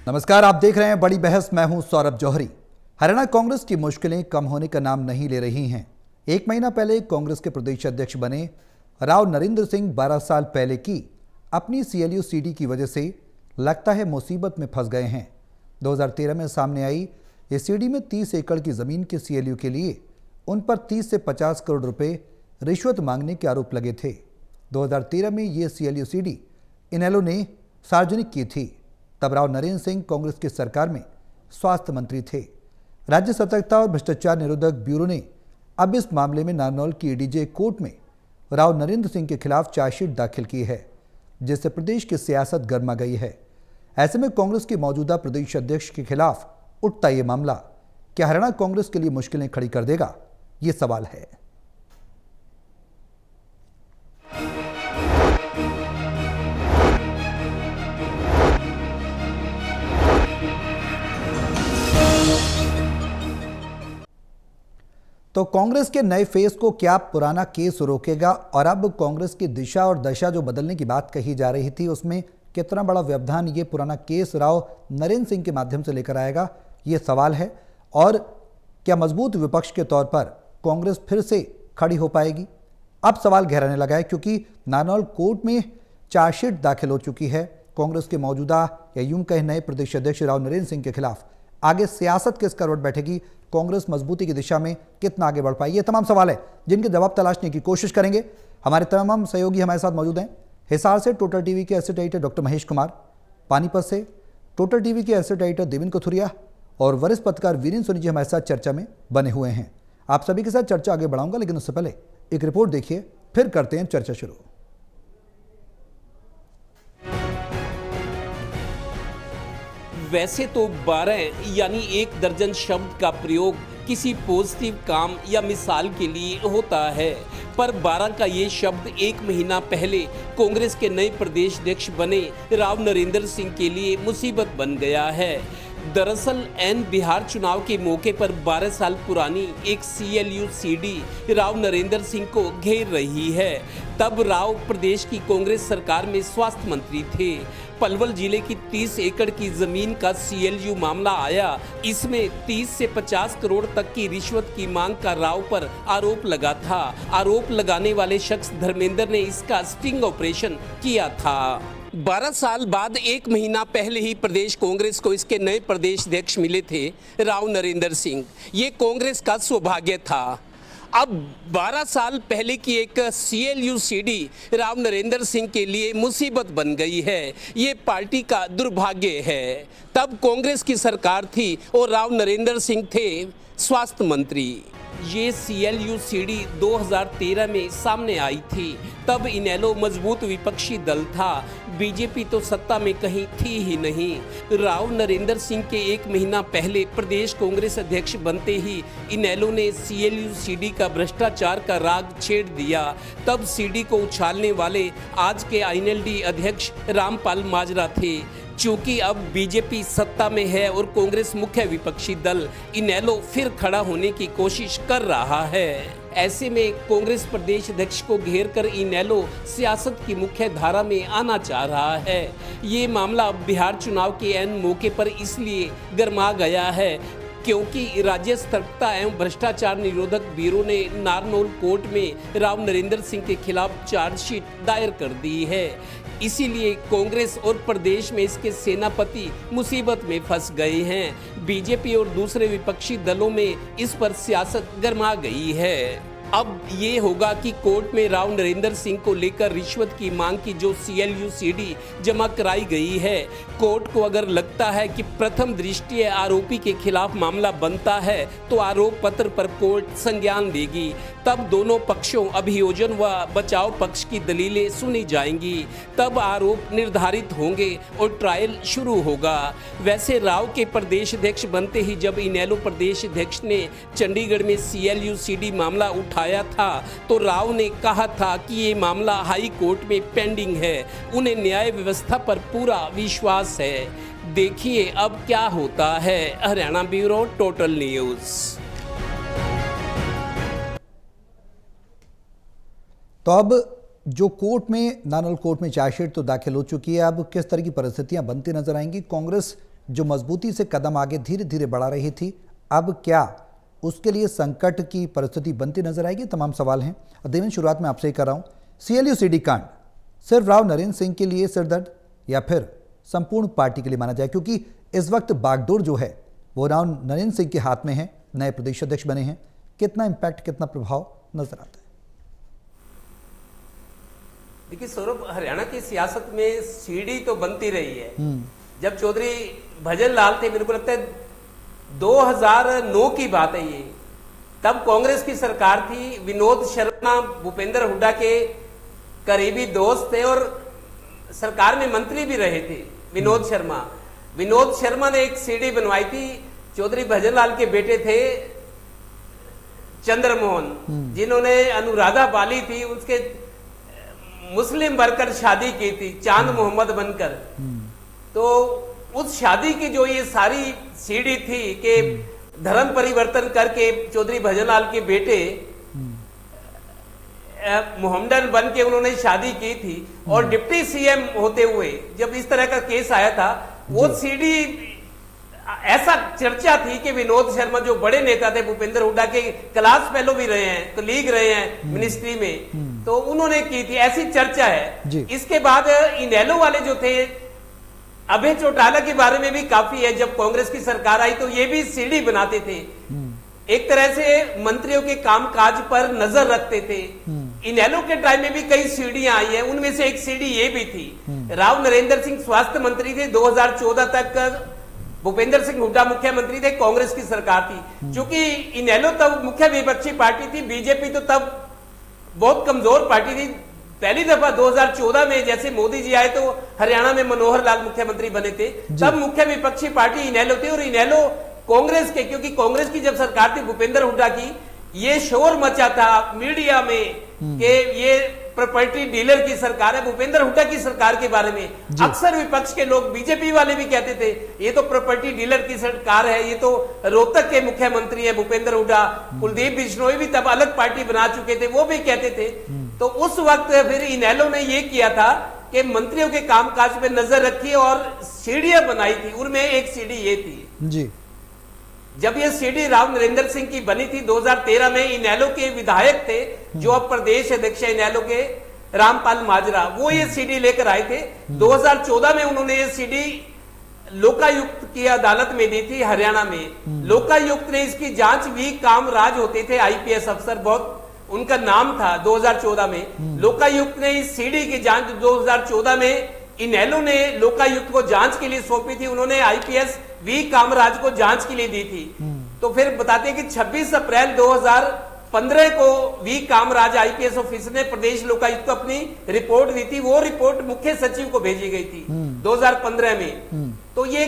नमस्कार, आप देख रहे हैं बड़ी बहस। मैं हूं सौरभ जौहरी। हरियाणा कांग्रेस की मुश्किलें कम होने का नाम नहीं ले रही हैं। एक महीना पहले कांग्रेस के प्रदेश अध्यक्ष बने राव नरेंद्र सिंह 12 साल पहले की अपनी सीएलयू सीडी की वजह से लगता है मुसीबत में फंस गए हैं। 2013 में सामने आई इस सीडी में 30 एकड़ की जमीन के सीएलयू के लिए उन पर 30 से 50 करोड़ रुपए रिश्वत मांगने के आरोप लगे थे। 2013 में ये सीएलयू सीडी इनेलो ने सार्वजनिक की थी। तब राव नरेंद्र सिंह कांग्रेस की सरकार में स्वास्थ्य मंत्री थे। राज्य सतर्कता और भ्रष्टाचार निरोधक ब्यूरो ने अब इस मामले में नारनौल की एडीजे कोर्ट में राव नरेंद्र सिंह के खिलाफ चार्जशीट दाखिल की है, जिससे प्रदेश की सियासत गर्मा गई है। ऐसे में कांग्रेस के मौजूदा प्रदेश अध्यक्ष के खिलाफ उठता ये मामला क्या हरियाणा कांग्रेस के लिए मुश्किलें खड़ी कर देगा, ये सवाल है। तो कांग्रेस के नए फेस को क्या पुराना केस रोकेगा, और अब कांग्रेस की दिशा और दशा जो बदलने की बात कही जा रही थी, उसमें कितना बड़ा व्यवधान ये पुराना केस राव नरेंद्र सिंह के माध्यम से लेकर आएगा, ये सवाल है। और क्या मजबूत विपक्ष के तौर पर कांग्रेस फिर से खड़ी हो पाएगी? अब सवाल गहराने लगा है, क्योंकि नारनौल कोर्ट में चार्जशीट दाखिल हो चुकी है कांग्रेस के मौजूदा या यूं कहें नए प्रदेश अध्यक्ष राव नरेंद्र सिंह के खिलाफ। आगे सियासत किस करवट बैठेगी, कांग्रेस मजबूती की दिशा में कितना आगे बढ़ पाई, ये तमाम सवाल है जिनके जवाब तलाशने की कोशिश करेंगे। हमारे तमाम सहयोगी हमारे साथ मौजूद हैं। हिसार से टोटल टीवी के associate editor doctor Mahesh Kumar, Panipat से टोटल टीवी के एसोसिएट एडिटर देवेंद्र कथुरिया और वरिष्ठ पत्रकार वीरेंद्र सोनी जी हमारे साथ चर्चा में बने हुए हैं। आप सभी के साथ चर्चा आगे बढ़ाऊंगा, लेकिन उससे पहले एक रिपोर्ट देखिए, फिर करते हैं चर्चा शुरू। वैसे तो 12 यानी 1 दर्जन शब्द का प्रयोग किसी पॉजिटिव काम या मिसाल के लिए होता है, पर 12 का ये शब्द 1 महीना पहले कांग्रेस के नए प्रदेश अध्यक्ष बने राव नरेंद्र सिंह के लिए मुसीबत बन गया है। दरअसल एन बिहार चुनाव के मौके पर 12 साल पुरानी एक सीएलयू सीडी राव नरेंद्र सिंह को घेर रही है। तब राव प्रदेश की कांग्रेस सरकार में स्वास्थ्य मंत्री थे। पलवल जिले की 30 एकड़ की जमीन का सीएलयू मामला आया। इसमें 30 से 50 करोड़ तक की रिश्वत की मांग का राव पर आरोप लगा था। आरोप लगाने वाले शख्स धर्मेंद्र ने इसका स्टिंग ऑपरेशन किया था। 12 साल बाद 1 महीना पहले ही प्रदेश कांग्रेस को इसके नए प्रदेश अध्यक्ष मिले थे राव नरेंद्र सिंह। ये कांग्रेस का सौभाग्य था। अब 12 साल पहले की एक सीएलयू सीडी राव नरेंद्र सिंह के लिए मुसीबत बन गई है। ये पार्टी का दुर्भाग्य है। तब कांग्रेस की सरकार थी और राव नरेंद्र सिंह थे स्वास्थ्य मंत्री। ये सीएलयू सीडी 2013 में सामने आई थी। तब इनेलो मजबूत विपक्षी दल था। बीजेपी तो सत्ता में कहीं थी ही नहीं। राव नरेंद्र सिंह के 1 महीना पहले प्रदेश कांग्रेस अध्यक्ष बनते ही इनेलो ने सीएलयू सीडी का भ्रष्टाचार का राग छेड़ दिया। तब सीडी को उछालने वाले आज के आईएनएलडी अध्यक्ष रामपाल माजरा थे। चूंकि अब बीजेपी सत्ता में है और कांग्रेस मुख्य विपक्षी दल, इनेलो फिर खड़ा होने की कोशिश कर रहा है। ऐसे में कांग्रेस प्रदेश अध्यक्ष को घेरकर इनेलो सियासत की मुख्य धारा में आना चाह रहा है। ये मामला बिहार चुनाव के ऐन मौके पर इसलिए गर्मा गया है क्योंकि राज्य सतर्कता एवं भ्रष्टाचार निरोधक ब्यूरो ने नारनौल कोर्ट में राव नरेंद्र सिंह के खिलाफ चार्जशीट दायर कर दी है। इसीलिए कांग्रेस और प्रदेश में इसके सेनापति मुसीबत में फंस गए हैं। बीजेपी और दूसरे विपक्षी दलों में इस पर सियासत गर्मा गई है। अब ये होगा कि कोर्ट में राव नरेंद्र सिंह को लेकर रिश्वत की मांग की जो सीएलयू सीडी जमा कराई गई है, कोर्ट को अगर लगता है कि प्रथम दृष्टया आरोपी के खिलाफ मामला बनता है तो आरोप पत्र पर कोर्ट संज्ञान लेगी। तब दोनों पक्षों अभियोजन व बचाव पक्ष की दलीलें सुनी जाएंगी। तब आरोप निर्धारित होंगे और ट्रायल शुरू होगा। वैसे राव के प्रदेश अध्यक्ष बनते ही जब इनेलो प्रदेश अध्यक्ष ने चंडीगढ़ में सीएलयू सीडी मामला उठाया था तो राव ने कहा था कि ये मामला हाई कोर्ट में पेंडिंग है। उन्हें न्याय व्यवस्था पर पूरा विश्वास है। देखिए अब क्या होता है। Haryana bureau total news. तो अब जो कोर्ट में नारनौल कोर्ट में चार्जशीट तो दाखिल हो चुकी है, अब किस तरह की परिस्थितियां बनती नजर आएंगी? कांग्रेस जो मजबूती से कदम आगे धीरे धीरे बढ़ा रही थी, अब क्या उसके लिए संकट की परिस्थिति बनती नजर आएगी? तमाम सवाल हैं। देवेंद्र, शुरुआत में आपसे ही कर रहा हूं, सीएलयू सीडी कांड सिर्फ राव नरेंद्र सिंह के लिए सिरदर्द या फिर संपूर्ण पार्टी के लिए माना जाए, क्योंकि इस वक्त बागडोर जो है वो राव नरेंद्र सिंह के हाथ में है, नए प्रदेश अध्यक्ष बने हैं। कितना इंपैक्ट, कितना प्रभाव नजर आता है? देखिए सौरभ, हरियाणा की सियासत में सीढ़ी तो बनती रही है। जब चौधरी भजन लाल थे, मेरे को लगता है 2009 की बात है ये, तब कांग्रेस की सरकार थी। विनोद शर्मा भूपेंद्र हुड्डा के करीबी दोस्त थे और सरकार में मंत्री भी रहे थे। विनोद शर्मा ने एक सीढ़ी बनवाई थी। चौधरी भजन लाल के बेटे थे चंद्रमोहन, जिन्होंने अनुराधा बाली थी, उसके मुस्लिम बनकर शादी की थी, चांद मोहम्मद बनकर। तो उस शादी की जो ये सारी सीढ़ी थी कि धर्म परिवर्तन करके चौधरी भजनलाल के बेटे मोहम्मदन बन के उन्होंने शादी की थी, और डिप्टी सीएम होते हुए जब इस तरह का केस आया था, वो सीढ़ी ऐसा चर्चा थी कि विनोद शर्मा जो बड़े नेता थे, भूपेंद्र हुड्डा के क्लास फेलो भी रहे हैं, कलीग रहे हैं मिनिस्ट्री में, तो उन्होंने की थी, ऐसी चर्चा है। इसके बाद इनेलो वाले जो थे, अभय चौटाला के बारे में भी काफी है। जब कांग्रेस की सरकार आई तो ये भी सीढ़ी बनाते थे, एक तरह से मंत्रियों के कामकाज पर नजर रखते थे। इनेलो के टाइम में भी कई सीढ़ियां आई है, उनमें से एक सीढ़ी ये भी थी। राव नरेंद्र सिंह स्वास्थ्य मंत्री थे 2014 तक, भूपेंद्र सिंह हुड्डा मुख्यमंत्री थे, कांग्रेस की सरकार थी। क्योंकि इनेलो तब मुख्य विपक्षी पार्टी थी, बीजेपी तो तब बहुत कमजोर पार्टी थी। पहली दफा 2014 में जैसे मोदी जी आए तो हरियाणा में मनोहर लाल मुख्यमंत्री बने थे, तब मुख्य विपक्षी पार्टी इनेलो थी। और इनेलो कांग्रेस के, क्योंकि कांग्रेस की जब सरकार थी भूपेंद्र हुड्डा की, ये शोर मचा था मीडिया में कि ये प्रॉपर्टी डीलर की सरकार है। भूपेंद्र हुड्डा की सरकार के बारे में अक्सर विपक्ष के लोग, बीजेपी वाले भी कहते थे ये तो प्रॉपर्टी डीलर की सरकार है, ये तो रोहतक के मुख्यमंत्री है भूपेंद्र हुड्डा। कुलदीप बिश्नोई भी तब अलग पार्टी बना चुके थे, वो भी कहते थे। तो उस वक्त फिर इनेलो ने ये किया था कि मंत्रियों के कामकाज पे नजर रखी और सीढ़ियां बनाई थी, उनमें एक सीढ़ी ये थी जी। जब ये सीढ़ी राव नरेंद्र सिंह की बनी थी 2013 में, इनेलो के विधायक थे जो अब प्रदेश अध्यक्ष है इनेलो के, रामपाल माजरा, वो ये सीढ़ी लेकर आए थे। 2014 में उन्होंने ये सीढ़ी लोकायुक्त की अदालत में दी थी हरियाणा में। लोकायुक्त ने इसकी जांच भी, कामराज होते थे आईपीएस अफसर, बहुत उनका नाम था 2014 में। लोकायुक्त ने इस सीढ़ी की जांच 2014 में इनेलो ने लोकायुक्त को जांच के लिए सौंपी थी, उन्होंने आईपीएस वी कामराज को जांच के लिए दी थी। तो फिर बताते हैं कि 26 अप्रैल 2015 को वी कामराज आईपीएस ऑफिसर ने प्रदेश लोकायुक्त को अपनी रिपोर्ट दी थी। वो रिपोर्ट मुख्य सचिव को भेजी गई थी 2015 में। तो ये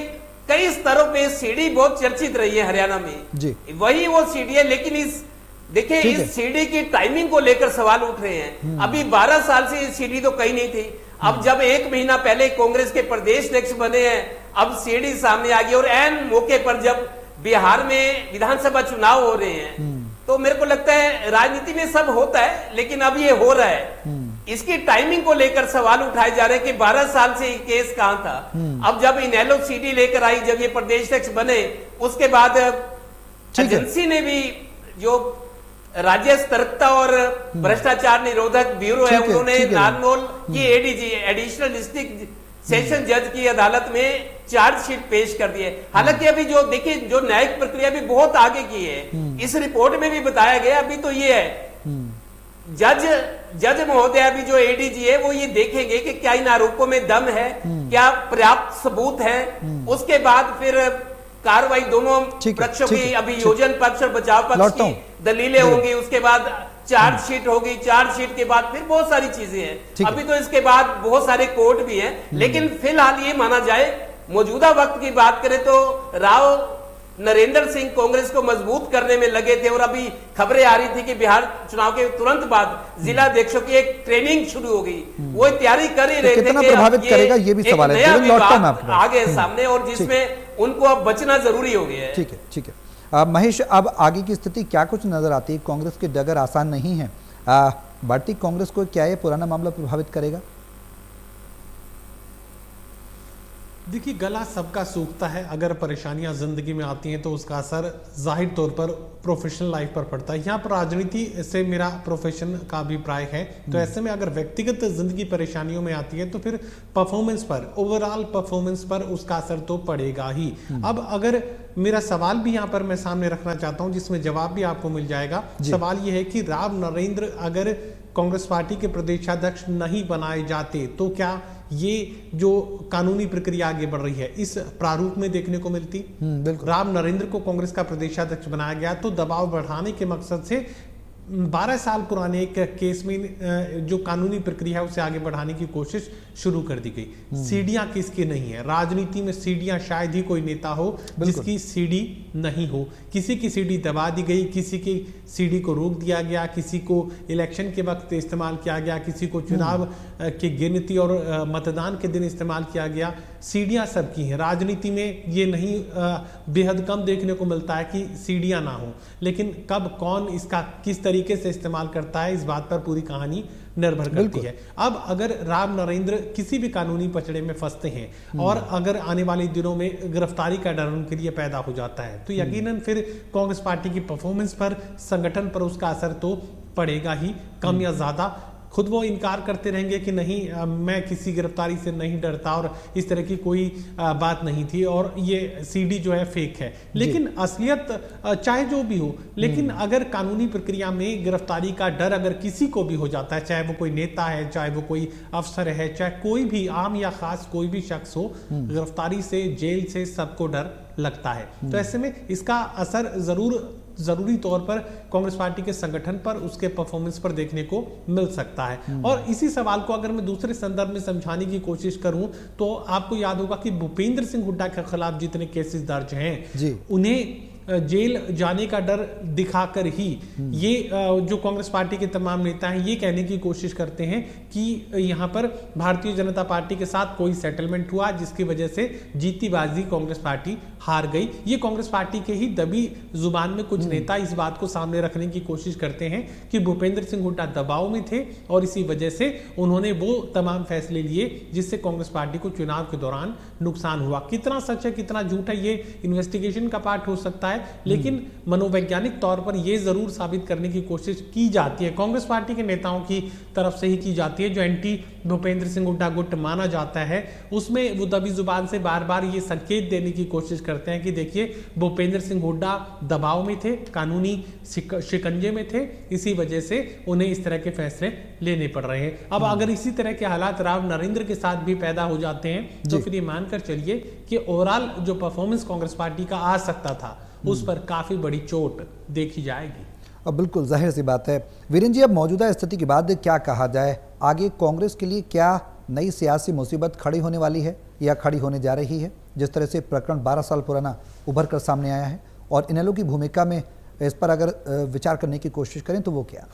कई स्तरों पे सीढ़ी बहुत चर्चित रही है हरियाणा में जी। वही वो सीढ़ी है, लेकिन देखिए इस सीढ़ी की टाइमिंग को लेकर सवाल उठ रहे हैं। अभी 12 साल से ये सीढ़ी तो कहीं नहीं थी। अब जब 1 महीना पहले कांग्रेस के प्रदेश अध्यक्ष बने हैं, अब सीढ़ी सामने आ गई, और ऐन मौके पर जब बिहार में विधानसभा चुनाव हो रहे हैं, तो मेरे को लगता है राजनीति में सब होता है, लेकिन अब ये हो रहा है। इसकी टाइमिंग को लेकर सवाल उठाए जा रहे हैं कि 12 साल से ये केस कहां था। अब जब इनेलो सीढ़ी लेकर आई, जब ये प्रदेश अध्यक्ष बने, उसके बाद एजेंसी ने भी, जो राज्य सतर्कता और भ्रष्टाचार निरोधक ब्यूरो है, उन्होंने नारनौल की एडीजी, एडिशनल डिस्ट्रिक्ट सेशन जज की अदालत में चार्जशीट पेश कर दी है। हालांकि अभी जो देखिए, जो न्यायिक प्रक्रिया भी बहुत आगे की है, इस रिपोर्ट में भी बताया गया। अभी तो ये है जज महोदय, अभी जो एडीजी है वो ये देखेंगे कि क्या इन आरोपों में दम है, क्या पर्याप्त सबूत है। उसके बाद फिर कार्रवाई दोनों पक्षों की, अभियोजन पक्ष और बचाव पक्ष की दलीलें होंगी, उसके बाद चार्जशीट होगी, चार्जशीट के बाद फिर बहुत सारी चीजें हैं। अभी तो इसके बाद बहुत सारे कोर्ट भी हैं, लेकिन फिलहाल ये माना जाए, मौजूदा वक्त की बात करें तो राव नरेंद्र सिंह कांग्रेस को मजबूत करने में लगे थे। और अभी खबरें आ रही थी कि बिहार चुनाव के तुरंत बाद जिला अध्यक्षों की एक ट्रेनिंग शुरू हो गई, वो तैयारी कर ही रहे थे। कितना प्रभावित करेगा ये भी सवाल है, आगे सामने, और जिसमें उनको अब बचना जरूरी हो गया है। ठीक है महेश, अब आगे की स्थिति क्या कुछ नजर आती है? कांग्रेस की डगर आसान नहीं है, बढ़ती कांग्रेस को क्या ये पुराना मामला प्रभावित करेगा? देखिए, गला सबका सूखता है। अगर परेशानियां जिंदगी में आती हैं तो उसका असर जाहिर तौर पर प्रोफेशनल लाइफ पर पड़ता है। यहाँ पर राजनीति से मेरा प्रोफेशन का अभिप्राय है। तो ऐसे में अगर व्यक्तिगत जिंदगी परेशानियों में आती है तो फिर परफॉर्मेंस पर, ओवरऑल परफॉर्मेंस पर उसका असर तो पड़ेगा ही। अब अगर मेरा सवाल भी यहाँ पर मैं सामने रखना चाहता हूँ, जिसमें जवाब भी आपको मिल जाएगा। सवाल ये है कि राव नरेंद्र अगर कांग्रेस पार्टी के प्रदेशाध्यक्ष नहीं बनाए जाते तो क्या ये जो कानूनी प्रक्रिया आगे बढ़ रही है इस प्रारूप में देखने को मिलती? राव नरेंद्र को कांग्रेस का प्रदेशाध्यक्ष बनाया गया तो दबाव बढ़ाने के मकसद से 12 साल पुराने एक केस में जो कानूनी प्रक्रिया है उसे आगे बढ़ाने की कोशिश शुरू कर दी गई। सीढ़ियां किसकी नहीं है? राजनीति में सीढ़ियां शायद ही कोई नेता हो जिसकी सीढ़ी नहीं हो। किसी की सीढ़ी दबा दी गई, किसी की सीढ़ी को रोक दिया गया, किसी को इलेक्शन के वक्त इस्तेमाल किया गया, किसी को चुनाव की गिनती और मतदान के दिन इस्तेमाल किया गया। सीढ़ियां सबकी हैं। राजनीति में ये नहीं बेहद कम देखने को मिलता है कि सीढ़ियां ना हो, लेकिन कब कौन इसका किस तरीके से इस्तेमाल करता है इस बात पर पूरी कहानी निर्भर करती है। अब अगर राव नरेंद्र किसी भी कानूनी पचड़े में फंसते हैं और अगर आने वाले दिनों में गिरफ्तारी का डर उनके लिए पैदा हो जाता है तो यकीनन फिर कांग्रेस पार्टी की परफॉर्मेंस पर, संगठन पर उसका असर तो पड़ेगा ही, कम या ज्यादा। खुद वो इनकार करते रहेंगे कि नहीं मैं किसी गिरफ्तारी से नहीं डरता और इस तरह की कोई बात नहीं थी और ये सीडी जो है फेक है। लेकिन असलियत चाहे जो भी हो, लेकिन अगर कानूनी प्रक्रिया में गिरफ्तारी का डर अगर किसी को भी हो जाता है, चाहे वो कोई नेता है, चाहे वो कोई अफसर है, चाहे कोई भी आम या खास कोई भी शख्स हो, गिरफ्तारी से, जेल से सबको डर लगता है। तो ऐसे में इसका असर जरूरी तौर पर कांग्रेस पार्टी के संगठन पर, उसके परफॉर्मेंस पर देखने को मिल सकता है। और इसी सवाल को अगर मैं दूसरे संदर्भ में समझाने की कोशिश करूं तो आपको याद होगा कि भूपेंद्र सिंह हुड्डा के खिलाफ जितने केसेस दर्ज हैं उन्हें जेल जाने का डर दिखाकर ही ये जो कांग्रेस पार्टी के तमाम नेता हैं ये कहने की कोशिश करते हैं कि यहाँ पर भारतीय जनता पार्टी के साथ कोई सेटलमेंट हुआ जिसकी वजह से जीती बाजी कांग्रेस पार्टी हार गई। ये कांग्रेस पार्टी के ही दबी जुबान में कुछ नेता इस बात को सामने रखने की कोशिश करते हैं कि भूपेंद्र सिंह हुड्डा दबाव में थे और इसी वजह से उन्होंने वो तमाम फैसले लिए जिससे कांग्रेस पार्टी को चुनाव के दौरान नुकसान हुआ। कितना सच है कितना झूठ है ये इन्वेस्टिगेशन का पार्ट हो सकता है, लेकिन मनोवैज्ञानिक तौर पर यह जरूर साबित करने की कोशिश की जाती है, कांग्रेस पार्टी के नेताओं की तरफ से ही की जाती है। जो एंटी भूपेंद्र सिंह हुड्डा गुट माना जाता है उसमें वो दबी जुबान से बार बार ये संकेत देने की कोशिश करते हैं कि देखिए भूपेंद्र सिंह हुड्डा दबाव में थे, कानूनी शिकंजे में थे, इसी वजह से उन्हें इस तरह के फैसले लेने पड़ रहे हैं। अब अगर इसी तरह के हालात राव नरेंद्र के साथ भी पैदा हो जाते हैं तो फिर ये मानकर चलिए कि ओवरऑल जो परफॉर्मेंस कांग्रेस पार्टी का आ सकता था उस पर काफी बड़ी चोट देखी जाएगी। अब बिल्कुल जाहिर सी बात है वीरेंद्र जी, अब मौजूदा स्थिति के बाद क्या कहा जाए, आगे कांग्रेस के लिए क्या नई सियासी मुसीबत खड़ी होने वाली है या खड़ी होने जा रही है? जिस तरह से प्रकरण 12 साल पुराना उभर कर सामने आया है और इनेलो की भूमिका में इस पर अगर विचार करने की कोशिश करें तो वो क्या?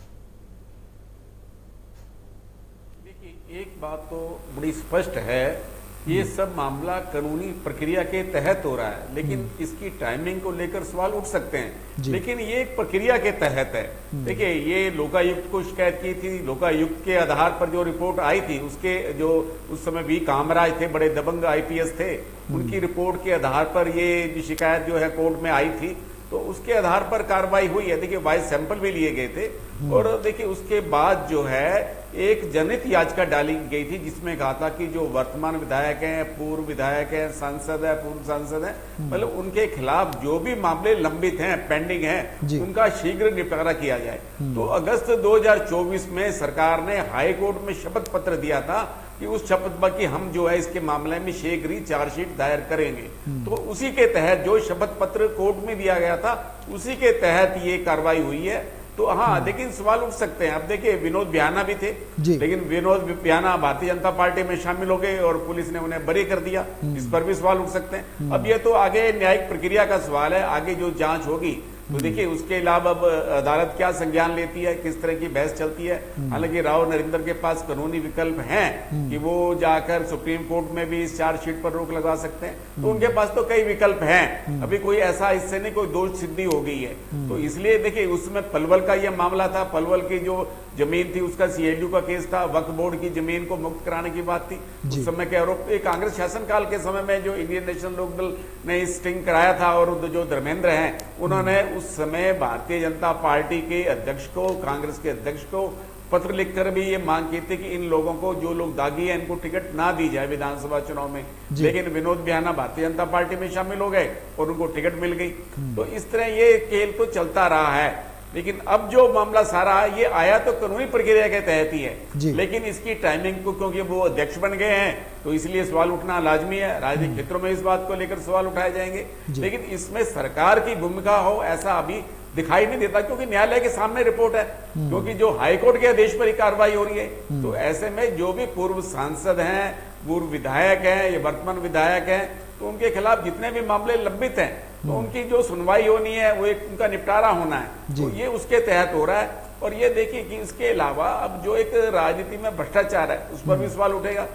देखिए, एक बात तो बड़ी स्पष्ट है, ये सब मामला कानूनी प्रक्रिया के तहत हो रहा है, लेकिन इसकी टाइमिंग को लेकर सवाल उठ सकते हैं, लेकिन ये एक प्रक्रिया के तहत है। देखिए, ये लोकायुक्त को शिकायत की थी, लोकायुक्त के आधार पर जो रिपोर्ट आई थी उसके जो उस समय भी कामराज थे, बड़े दबंग आईपीएस थे, उनकी रिपोर्ट के आधार पर ये शिकायत जो है कोर्ट में आई थी, तो उसके आधार पर कार्रवाई हुई है। देखिए, वॉइस सैंपल भी लिए गए थे और देखिए उसके बाद जो है एक जनहित याचिका डाली गई थी जिसमें कहा था कि जो वर्तमान विधायक हैं, पूर्व विधायक हैं, सांसद है, पूर्व सांसद हैं, मतलब उनके खिलाफ जो भी मामले लंबित हैं, पेंडिंग हैं, उनका शीघ्र निपटारा किया जाए। तो अगस्त 2024 में सरकार ने हाई कोर्ट में शपथ पत्र दिया था कि उस शपथ पर कि हम जो है इसके मामले में शीघ्र ही चार्जशीट दायर करेंगे। तो उसी के तहत जो शपथ पत्र कोर्ट में दिया गया था उसी के तहत ये कार्रवाई हुई है। तो हाँ, लेकिन सवाल उठ सकते हैं। अब देखिए, विनोद बियाना भी थे, लेकिन विनोद बियाना भारतीय जनता पार्टी में शामिल हो गए और पुलिस ने उन्हें बरी कर दिया, इस पर भी सवाल उठ सकते हैं। अब ये तो आगे न्यायिक प्रक्रिया का सवाल है, आगे जो जांच होगी तो देखिए उसके अलावा अब अदालत क्या संज्ञान लेती है, किस तरह की बहस चलती है। हालांकि राव नरेंद्र के पास कानूनी विकल्प हैं कि वो जाकर सुप्रीम कोर्ट में भी इस चार्जशीट पर रोक लगा सकते हैं, तो उनके पास तो कई विकल्प हैं। अभी कोई ऐसा इससे नहीं कोई दोष सिद्धि हो गई है। तो इसलिए देखिए उसमें पलवल का ये मामला था, पलवल की जो जमीन थी उसका सीएलयू का केस था, वक्फ बोर्ड की जमीन को मुक्त कराने की बात थी, उस समय के आरोप कांग्रेस शासनकाल के समय में जो इंडियन नेशनल लोकदल ने स्टिंग कराया था और जो धर्मेंद्र हैं उन्होंने उस समय भारतीय जनता पार्टी के अध्यक्ष को, कांग्रेस के अध्यक्ष को पत्र लिखकर भी ये मांग की थी कि इन लोगों को, जो लोग दागी हैं, इनको टिकट ना दी जाए विधानसभा चुनाव में। लेकिन विनोद बिहाना भारतीय जनता पार्टी में शामिल हो गए और उनको टिकट मिल गई। तो इस तरह ये खेल तो चलता रहा है। लेकिन अब जो मामला सारा है ये आया तो कानूनी प्रक्रिया के तहत ही है, लेकिन इसकी टाइमिंग को, क्योंकि वो अध्यक्ष बन गए हैं तो इसलिए सवाल उठना लाजमी है। राजनीतिक क्षेत्रों में इस बात को लेकर सवाल उठाए जाएंगे, लेकिन इसमें सरकार की भूमिका हो ऐसा अभी दिखाई नहीं देता, क्योंकि न्यायालय के सामने रिपोर्ट है, क्योंकि जो हाईकोर्ट के आदेश पर ही कार्रवाई हो रही है। तो ऐसे में जो भी पूर्व सांसद हैं, पूर्व विधायक हैं या वर्तमान विधायक हैं, तो उनके खिलाफ जितने भी मामले लंबित हैं तो उनकी जो सुनवाई होनी है वो एक उनका निपटारा होना है, तो ये उसके तहत हो रहा है। और ये देखिए कि इसके अलावा अब जो एक राजनीति में भ्रष्टाचार है उस पर भी सवाल उठेगा।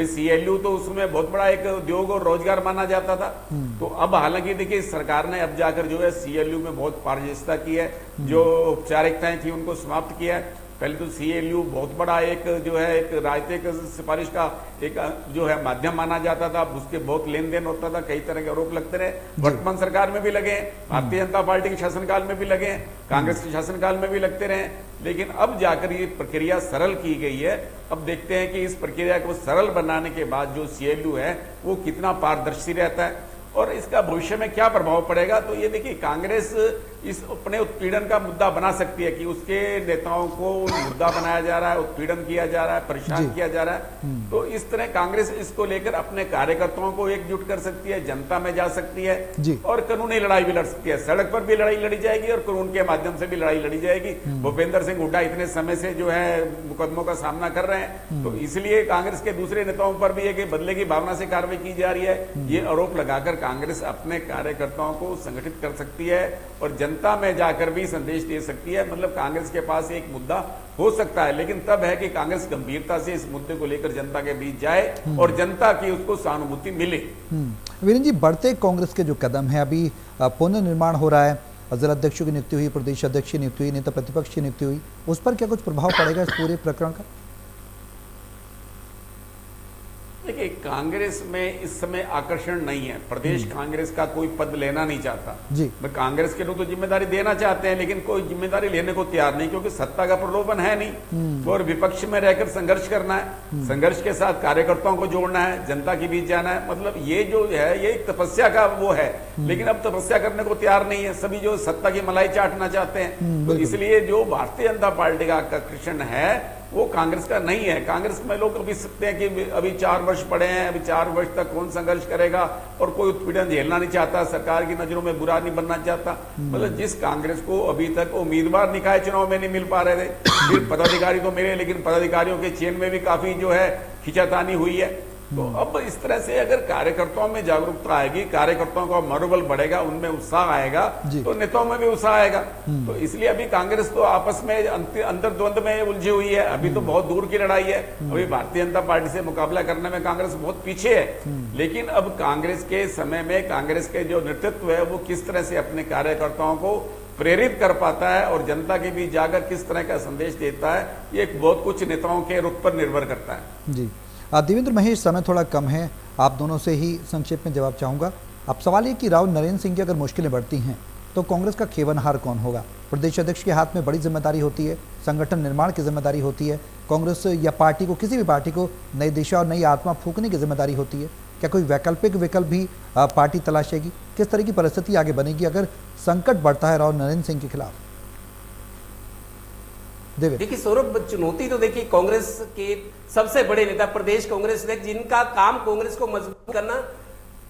सीएलयू तो उसमें बहुत बड़ा एक उद्योग और रोजगार माना जाता था, तो अब हालांकि देखिए सरकार ने अब जाकर जो है सीएलयू में बहुत पारदर्शिता की है, जो औपचारिकताएं थी उनको समाप्त किया है। पहले तो सीएलयू बहुत बड़ा एक जो है एक राजनीतिक सिफारिश का एक जो है माध्यम माना जाता था, उसके बहुत लेन देन होता था, कई तरह के आरोप लगते रहे। वर्तमान सरकार में भी लगे हैं, भारतीय जनता पार्टी के शासनकाल में भी लगे हैं, कांग्रेस के शासनकाल में भी लगते रहे। लेकिन अब जाकर ये प्रक्रिया सरल की गई है। अब देखते हैं कि इस प्रक्रिया को सरल बनाने के बाद जो सीएलयू है वो कितना पारदर्शी रहता है और इसका भविष्य में क्या प्रभाव पड़ेगा। तो ये देखिए कांग्रेस इस अपने उत्पीड़न का मुद्दा बना सकती है कि उसके नेताओं को मुद्दा बनाया जा रहा है, उत्पीड़न किया जा रहा है, परेशान किया जा रहा है। तो इस तरह कांग्रेस इसको लेकर अपने कार्यकर्ताओं को एकजुट कर सकती है, जनता में जा सकती है और कानूनी लड़ाई भी लड़ सकती है। सड़क पर भी लड़ाई लड़ी जाएगी और कानून के माध्यम से भी लड़ाई लड़ी जाएगी। भूपेंद्र सिंह हुड्डा इतने समय से जो है मुकदमों का सामना कर रहे हैं, तो इसलिए कांग्रेस के दूसरे नेताओं पर भी एक बदले की भावना से कार्रवाई की जा रही है। ये आरोप लगाकर कांग्रेस अपने कार्यकर्ताओं को संगठित कर सकती है और जनता में जाकर भी संदेश दे सकती है। मतलब कांग्रेस के पास एक मुद्दा हो सकता है, लेकिन तब है कि कांग्रेस गंभीरता से इस मुद्दे को लेकर जनता के बीच जाए और जनता की उसको सहानुभूति मिले। वीरेंद्र जी, बढ़ते कांग्रेस के जो कदम है, अभी पुनर्निर्माण हो रहा है, जिला अध्यक्षों की नियुक्ति हुई, प्रदेश अध्यक्ष की नियुक्ति हुई, नेता प्रतिपक्ष की नियुक्ति हुई, उस पर क्या कुछ प्रभाव पड़ेगा इस पूरे प्रकरण का? देखिए कांग्रेस में इस समय आकर्षण नहीं है, प्रदेश कांग्रेस का कोई पद लेना नहीं चाहता जी। मैं कांग्रेस के लोग तो जिम्मेदारी देना चाहते हैं लेकिन कोई जिम्मेदारी लेने को तैयार नहीं, क्योंकि सत्ता का प्रलोभन है नहीं और विपक्ष में रहकर संघर्ष करना है, संघर्ष के साथ कार्यकर्ताओं को जोड़ना है, जनता के बीच जाना है। मतलब ये जो है ये एक तपस्या का वो है, लेकिन अब तपस्या करने को तैयार नहीं है, सभी जो सत्ता की मलाई चाटना चाहते हैं। तो इसलिए जो भारतीय जनता पार्टी का आकर्षण है वो कांग्रेस का नहीं है। कांग्रेस में लोग अभी सकते हैं कि अभी 4 वर्ष पड़े हैं, अभी 4 वर्ष तक कौन संघर्ष करेगा और कोई उत्पीड़न झेलना नहीं चाहता, सरकार की नजरों में बुरा नहीं बनना चाहता। मतलब जिस कांग्रेस को अभी तक उम्मीदवार निकाय चुनाव में नहीं मिल पा रहे थे, फिर पदाधिकारी तो मिले लेकिन पदाधिकारियों के चेन में भी काफी जो है खिंचातानी हुई है। तो अब इस तरह से अगर कार्यकर्ताओं में जागरूकता आएगी, कार्यकर्ताओं का मनोबल बढ़ेगा, उनमें उत्साह आएगा तो नेताओं में भी उत्साह आएगा। तो इसलिए अभी कांग्रेस तो आपस में अंतर द्वंद में उलझी हुई है, अभी तो बहुत दूर की लड़ाई है। अभी भारतीय जनता पार्टी से मुकाबला करने में कांग्रेस बहुत पीछे है, लेकिन अब कांग्रेस के समय में कांग्रेस के जो नेतृत्व है वो किस तरह से अपने कार्यकर्ताओं को प्रेरित कर पाता है और जनता के बीच जाकर किस तरह का संदेश देता है, ये बहुत कुछ नेताओं के रुख पर निर्भर करता है। जी देवेंद्र महेश, समय थोड़ा कम है, आप दोनों से ही संक्षेप में जवाब चाहूँगा। अब सवाल ये कि राव नरेंद्र सिंह की अगर मुश्किलें बढ़ती हैं तो कांग्रेस का खेवनहार कौन होगा? प्रदेश अध्यक्ष के हाथ में बड़ी जिम्मेदारी होती है, संगठन निर्माण की जिम्मेदारी होती है, कांग्रेस या पार्टी को, किसी भी पार्टी को नई दिशा और नई आत्मा फूंकने की जिम्मेदारी होती है। क्या कोई वैकल्पिक विकल्प भी पार्टी तलाशेगी? किस तरह की परिस्थिति आगे बनेगी अगर संकट बढ़ता है राव नरेंद्र सिंह के खिलाफ? देखिए सौरभ, चुनौती तो देखिए कांग्रेस के सबसे बड़े नेता, प्रदेश कांग्रेस अध्यक्ष, जिनका काम कांग्रेस को मजबूत करना,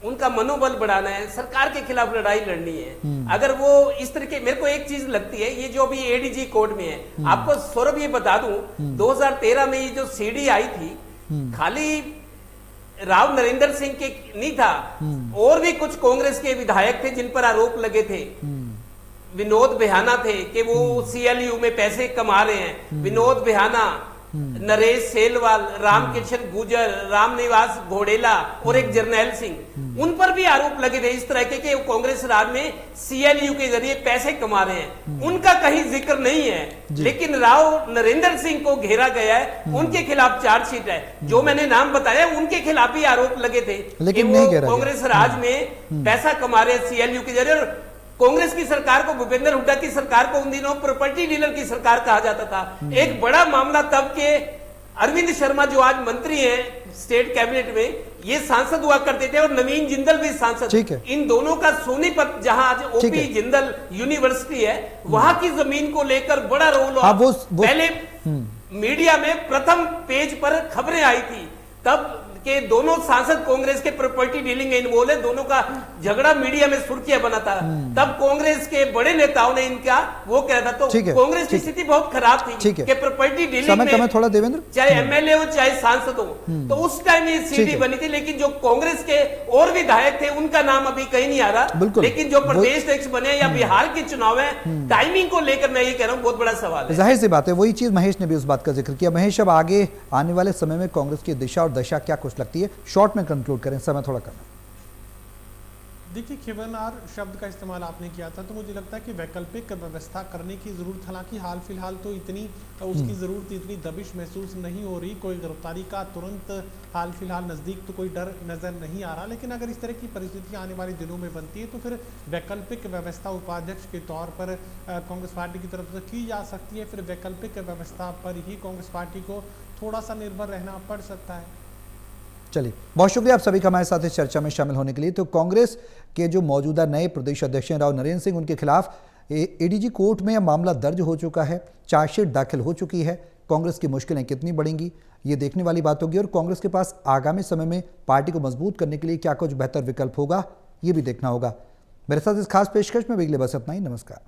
उनका मनोबल बढ़ाना है, सरकार के खिलाफ लड़ाई लड़नी है। अगर वो इस तरह के, मेरे को एक चीज लगती है, ये जो अभी एडीजी कोर्ट में है, आपको सौरभ ये बता दूं 2013 में ये जो सीडी आई थी, खाली राव नरेंद्र सिंह के नहीं था, और भी कुछ कांग्रेस के विधायक थे जिन पर आरोप लगे थे। विनोद बिहाना थे कि वो सीएलयू में पैसे कमा रहे हैं, विनोद बिहाना, नरेश सेलवाल, रामकिशन गुजर, रामनिवास घोडेला और एक जर्नैल सिंह, उन पर भी आरोप लगे थे इस तरह के वो कांग्रेस राज में सीएलयू के जरिए पैसे कमा रहे हैं। उनका कहीं जिक्र नहीं है, लेकिन राव नरेंद्र सिंह को घेरा गया है, उनके खिलाफ चार्जशीट है। जो मैंने नाम बताया उनके खिलाफ भी आरोप लगे थे, लेकिन नहीं घेरा कांग्रेस राज में पैसा कमा रहे हैं सीएलयू के जरिए। कांग्रेस की सरकार को, भूपेंद्र हुड्डा की सरकार को उन दिनों प्रॉपर्टी डीलर की सरकार कहा जाता था। एक बड़ा मामला तब के अरविंद शर्मा जो आज मंत्री हैं स्टेट कैबिनेट में, ये सांसद हुआ करते थे और नवीन जिंदल भी सांसद। इन दोनों का सोनीपत, जहां आज ओपी जिंदल यूनिवर्सिटी है, वहां की जमीन को लेकर बड़ा रोल। पहले मीडिया में प्रथम पेज पर खबरें आई थी, तब के दोनों सांसद कांग्रेस के प्रॉपर्टी डीलिंग में इन्वॉल्व है, दोनों का झगड़ा मीडिया में सुर्खियां बना था। तब कांग्रेस के बड़े नेताओं ने इनका वो कह था, तो कांग्रेस की स्थिति बहुत खराब थी कि प्रॉपर्टी डीलिंग में थोड़ा देवेंद्र, चाहे एमएलए हो चाहे सांसद हो, तो उस टाइम ये सीडी बनी थी। लेकिन जो कांग्रेस के और विधायक थे उनका नाम अभी कहीं नहीं आ रहा। लेकिन जो प्रदेश अध्यक्ष बने या बिहार के चुनाव है, टाइमिंग को लेकर मैं ये कह रहा हूँ बहुत बड़ा सवाल है। जाहिर सी बात है, वही चीज महेश ने भी उस बात का जिक्र किया। महेश, अब आगे आने वाले समय में कांग्रेस की दिशा और दशा क्या कुछ लगती है? शॉर्ट में कंक्लूड करें, समय थोड़ा कम है। देखिए, खिवनार शब्द का इस्तेमाल आपने किया था, तो मुझे लगता है कि वैकल्पिक व्यवस्था करने की जरूरत, हालांकि हाल फिलहाल तो इतनी उसकी जरूरत, इतनी दबिश महसूस नहीं हो रही। कोई गिरफ्तारी का तुरंत हाल फिलहाल नजदीक तो कोई डर नजर नहीं आ रहा। लेकिन अगर इस तरह की परिस्थितियां आने वाले दिनों में बनती है तो फिर वैकल्पिक व्यवस्था उपाध्यक्ष के तौर पर कांग्रेस पार्टी की तरफ से की जा सकती है। फिर वैकल्पिक व्यवस्था पर ही कांग्रेस पार्टी को थोड़ा सा निर्भर रहना पड़ सकता है। चलिए, बहुत शुक्रिया आप सभी का हमारे साथ इस चर्चा में शामिल होने के लिए। तो कांग्रेस के जो मौजूदा नए प्रदेश अध्यक्ष हैं राव नरेंद्र सिंह, उनके खिलाफ एडीजी कोर्ट में यह मामला दर्ज हो चुका है, चार्जशीट दाखिल हो चुकी है। कांग्रेस की मुश्किलें कितनी बढ़ेंगी ये देखने वाली बात होगी, और कांग्रेस के पास आगामी समय में पार्टी को मजबूत करने के लिए क्या कुछ बेहतर विकल्प होगा ये भी देखना होगा। मेरे साथ इस खास पेशकश में अगले बस इतना ही। नमस्कार।